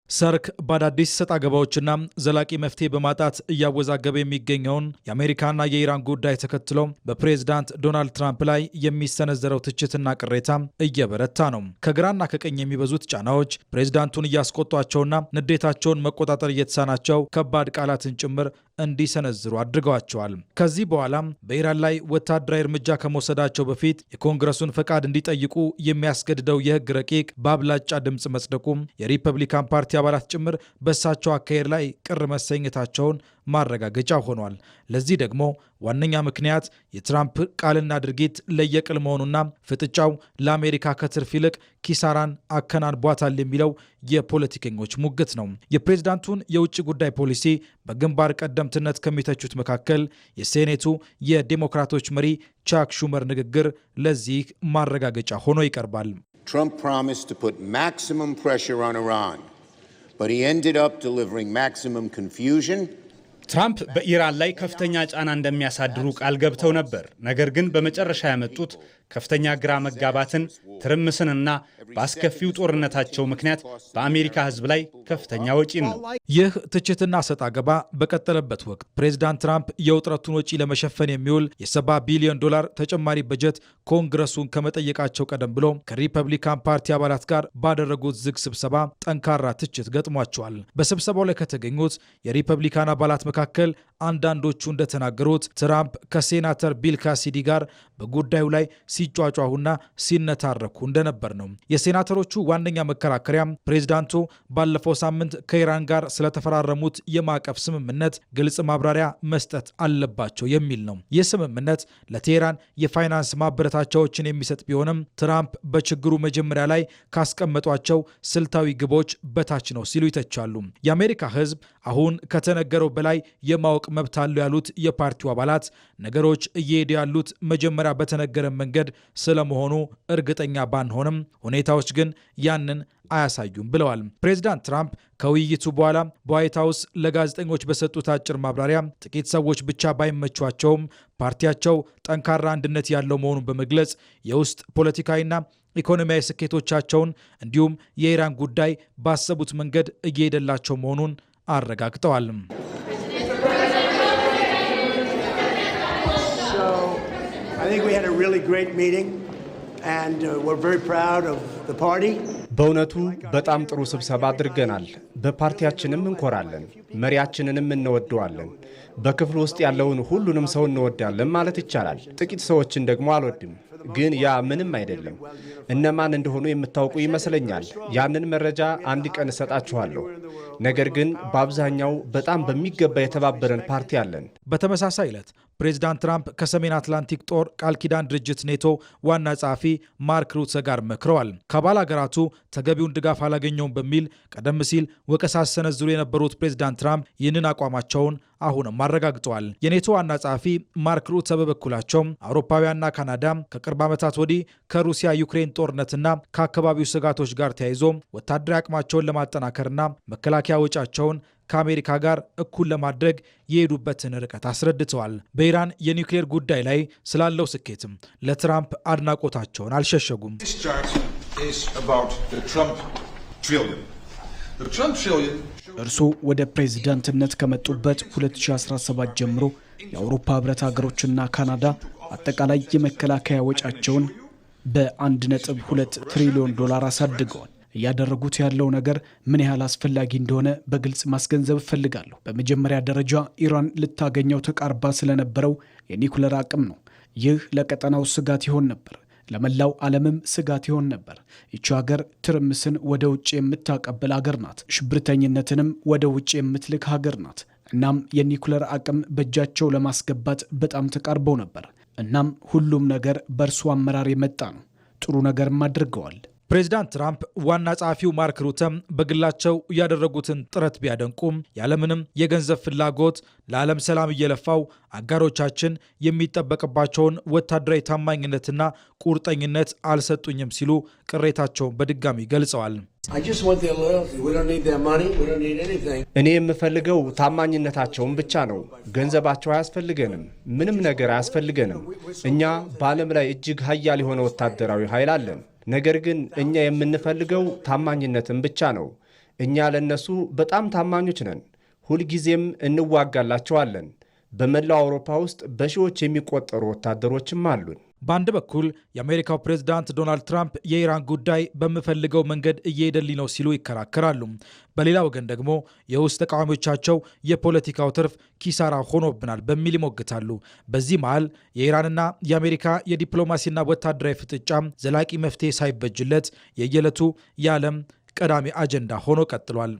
ሰርክ በአዳዲስ ሰጣ ገባዎችና ዘላቂ መፍትሄ በማጣት እያወዛገበ የሚገኘውን የአሜሪካና የኢራን ጉዳይ ተከትሎ በፕሬዝዳንት ዶናልድ ትራምፕ ላይ የሚሰነዘረው ትችትና ቅሬታ እየበረታ ነው። ከግራና ከቀኝ የሚበዙት ጫናዎች ፕሬዝዳንቱን እያስቆጧቸውና ንዴታቸውን መቆጣጠር እየተሳናቸው ከባድ ቃላትን ጭምር እንዲሰነዝሩ አድርገዋቸዋል። ከዚህ በኋላም በኢራን ላይ ወታደራዊ እርምጃ ከመውሰዳቸው በፊት የኮንግረሱን ፈቃድ እንዲጠይቁ የሚያስገድደው የህግ ረቂቅ በአብላጫ ድምፅ መጽደቁም የሪፐብሊካን ፓርቲ አባላት ጭምር በእሳቸው አካሄድ ላይ ቅር መሰኘታቸውን ማረጋገጫ ሆኗል። ለዚህ ደግሞ ዋነኛ ምክንያት የትራምፕ ቃልና ድርጊት ለየቅል መሆኑና ፍጥጫው ለአሜሪካ ከትርፍ ይልቅ ኪሳራን አከናንቧታል የሚለው የፖለቲከኞች ሙግት ነው። የፕሬዝዳንቱን የውጭ ጉዳይ ፖሊሲ በግንባር ቀደምትነት ከሚተቹት መካከል የሴኔቱ የዴሞክራቶች መሪ ቻክ ሹመር ንግግር ለዚህ ማረጋገጫ ሆኖ ይቀርባል። Trump promised to put maximum pressure on Iran, but he ended up delivering maximum confusion. ትራምፕ በኢራን ላይ ከፍተኛ ጫና እንደሚያሳድሩ ቃል ገብተው ነበር። ነገር ግን በመጨረሻ ያመጡት ከፍተኛ ግራ መጋባትን፣ ትርምስንና በአስከፊው ጦርነታቸው ምክንያት በአሜሪካ ሕዝብ ላይ ከፍተኛ ወጪን ነው። ይህ ትችትና ሰጣ ገባ በቀጠለበት ወቅት ፕሬዝዳንት ትራምፕ የውጥረቱን ወጪ ለመሸፈን የሚውል የ$70 ቢሊዮን ተጨማሪ በጀት ኮንግረሱን ከመጠየቃቸው ቀደም ብሎ ከሪፐብሊካን ፓርቲ አባላት ጋር ባደረጉት ዝግ ስብሰባ ጠንካራ ትችት ገጥሟቸዋል። በስብሰባው ላይ ከተገኙት የሪፐብሊካን አባላት መካከል አንዳንዶቹ እንደተናገሩት ትራምፕ ከሴናተር ቢል ካሲዲ ጋር በጉዳዩ ላይ ሲጯጯሁና ሲነታረኩ እንደነበር ነው። የሴናተሮቹ ዋነኛ መከራከሪያም ፕሬዝዳንቱ ባለፈው ሳምንት ከኢራን ጋር ስለተፈራረሙት የማዕቀፍ ስምምነት ግልጽ ማብራሪያ መስጠት አለባቸው የሚል ነው። ይህ ስምምነት ለቴህራን የፋይናንስ ማበረታቻዎችን የሚሰጥ ቢሆንም ትራምፕ በችግሩ መጀመሪያ ላይ ካስቀመጧቸው ስልታዊ ግቦች በታች ነው ሲሉ ይተቻሉ። የአሜሪካ ሕዝብ አሁን ከተነገረው በላይ የማወቅ መብት አለው ያሉት የፓርቲው አባላት ነገሮች እየሄዱ ያሉት መጀመሪያ በተነገረ መንገድ ስለመሆኑ እርግጠኛ ባንሆንም ሁኔታዎች ግን ያንን አያሳዩም ብለዋል። ፕሬዝዳንት ትራምፕ ከውይይቱ በኋላ በዋይት ሀውስ ለጋዜጠኞች በሰጡት አጭር ማብራሪያ ጥቂት ሰዎች ብቻ ባይመቿቸውም ፓርቲያቸው ጠንካራ አንድነት ያለው መሆኑን በመግለጽ የውስጥ ፖለቲካዊና ኢኮኖሚያዊ ስኬቶቻቸውን እንዲሁም የኢራን ጉዳይ ባሰቡት መንገድ እየሄደላቸው መሆኑን አረጋግጠዋል። በእውነቱ በጣም ጥሩ ስብሰባ አድርገናል። በፓርቲያችንም እንኮራለን፣ መሪያችንንም እንወደዋለን። በክፍሉ ውስጥ ያለውን ሁሉንም ሰው እንወዳለን ማለት ይቻላል። ጥቂት ሰዎችን ደግሞ አልወድም፣ ግን ያ ምንም አይደለም። እነማን እንደሆኑ የምታውቁ ይመስለኛል። ያንን መረጃ አንድ ቀን እሰጣችኋለሁ። ነገር ግን በአብዛኛው በጣም በሚገባ የተባበረን ፓርቲ አለን። በተመሳሳይ ዕለት ፕሬዝዳንት ትራምፕ ከሰሜን አትላንቲክ ጦር ቃል ኪዳን ድርጅት ኔቶ ዋና ጸሐፊ ማርክ ሩተ ጋር መክረዋል። ከአባል ሀገራቱ ተገቢውን ድጋፍ አላገኘውም በሚል ቀደም ሲል ወቀሳ ሲሰነዝሩ የነበሩት ፕሬዝዳንት ትራምፕ ይህንን አቋማቸውን አሁንም አረጋግጠዋል። የኔቶ ዋና ጸሐፊ ማርክ ሩተ በበኩላቸው አውሮፓውያንና ካናዳ ከቅርብ ዓመታት ወዲህ ከሩሲያ ዩክሬን ጦርነትና ከአካባቢው ስጋቶች ጋር ተያይዞ ወታደራዊ አቅማቸውን ለማጠናከርና መከላከያ ወጪያቸውን ከአሜሪካ ጋር እኩል ለማድረግ የሄዱበትን ርቀት አስረድተዋል። በኢራን የኒውክሌር ጉዳይ ላይ ስላለው ስኬትም ለትራምፕ አድናቆታቸውን አልሸሸጉም። እርስዎ ወደ ፕሬዝዳንትነት ከመጡበት 2017 ጀምሮ የአውሮፓ ህብረት ሀገሮችና ካናዳ አጠቃላይ የመከላከያ ወጪያቸውን በ1.2 ትሪሊዮን ዶላር አሳድገዋል። እያደረጉት ያለው ነገር ምን ያህል አስፈላጊ እንደሆነ በግልጽ ማስገንዘብ እፈልጋለሁ። በመጀመሪያ ደረጃ ኢራን ልታገኘው ተቃርባ ስለነበረው የኒኩለር አቅም ነው። ይህ ለቀጠናው ስጋት ይሆን ነበር፣ ለመላው ዓለምም ስጋት ይሆን ነበር። ይቺ ሀገር ትርምስን ወደ ውጭ የምታቀብል ሀገር ናት። ሽብርተኝነትንም ወደ ውጭ የምትልክ ሀገር ናት። እናም የኒኩለር አቅም በእጃቸው ለማስገባት በጣም ተቃርበው ነበር። እናም ሁሉም ነገር በእርሱ አመራር የመጣ ነው። ጥሩ ነገርም አድርገዋል። ፕሬዝዳንት ትራምፕ ዋና ጸሐፊው ማርክ ሩተም በግላቸው ያደረጉትን ጥረት ቢያደንቁም ያለምንም የገንዘብ ፍላጎት ለዓለም ሰላም እየለፋው አጋሮቻችን የሚጠበቅባቸውን ወታደራዊ ታማኝነትና ቁርጠኝነት አልሰጡኝም ሲሉ ቅሬታቸውን በድጋሚ ገልጸዋል። እኔ የምፈልገው ታማኝነታቸውን ብቻ ነው። ገንዘባቸው አያስፈልገንም፣ ምንም ነገር አያስፈልገንም። እኛ በዓለም ላይ እጅግ ኃያል የሆነ ወታደራዊ ኃይል አለን። ነገር ግን እኛ የምንፈልገው ታማኝነትን ብቻ ነው። እኛ ለነሱ በጣም ታማኞች ነን። ሁልጊዜም እንዋጋላቸዋለን። በመላው አውሮፓ ውስጥ በሺዎች የሚቆጠሩ ወታደሮችም አሉን። በአንድ በኩል የአሜሪካው ፕሬዝዳንት ዶናልድ ትራምፕ የኢራን ጉዳይ በምፈልገው መንገድ እየሄደልኝ ነው ሲሉ ይከራከራሉ። በሌላ ወገን ደግሞ የውስጥ ተቃዋሚዎቻቸው የፖለቲካው ትርፍ ኪሳራ ሆኖብናል በሚል ይሞግታሉ። በዚህ መሃል የኢራንና የአሜሪካ የዲፕሎማሲና ወታደራዊ ፍጥጫም ዘላቂ መፍትሄ ሳይበጅለት የየዕለቱ የዓለም ቀዳሚ አጀንዳ ሆኖ ቀጥሏል።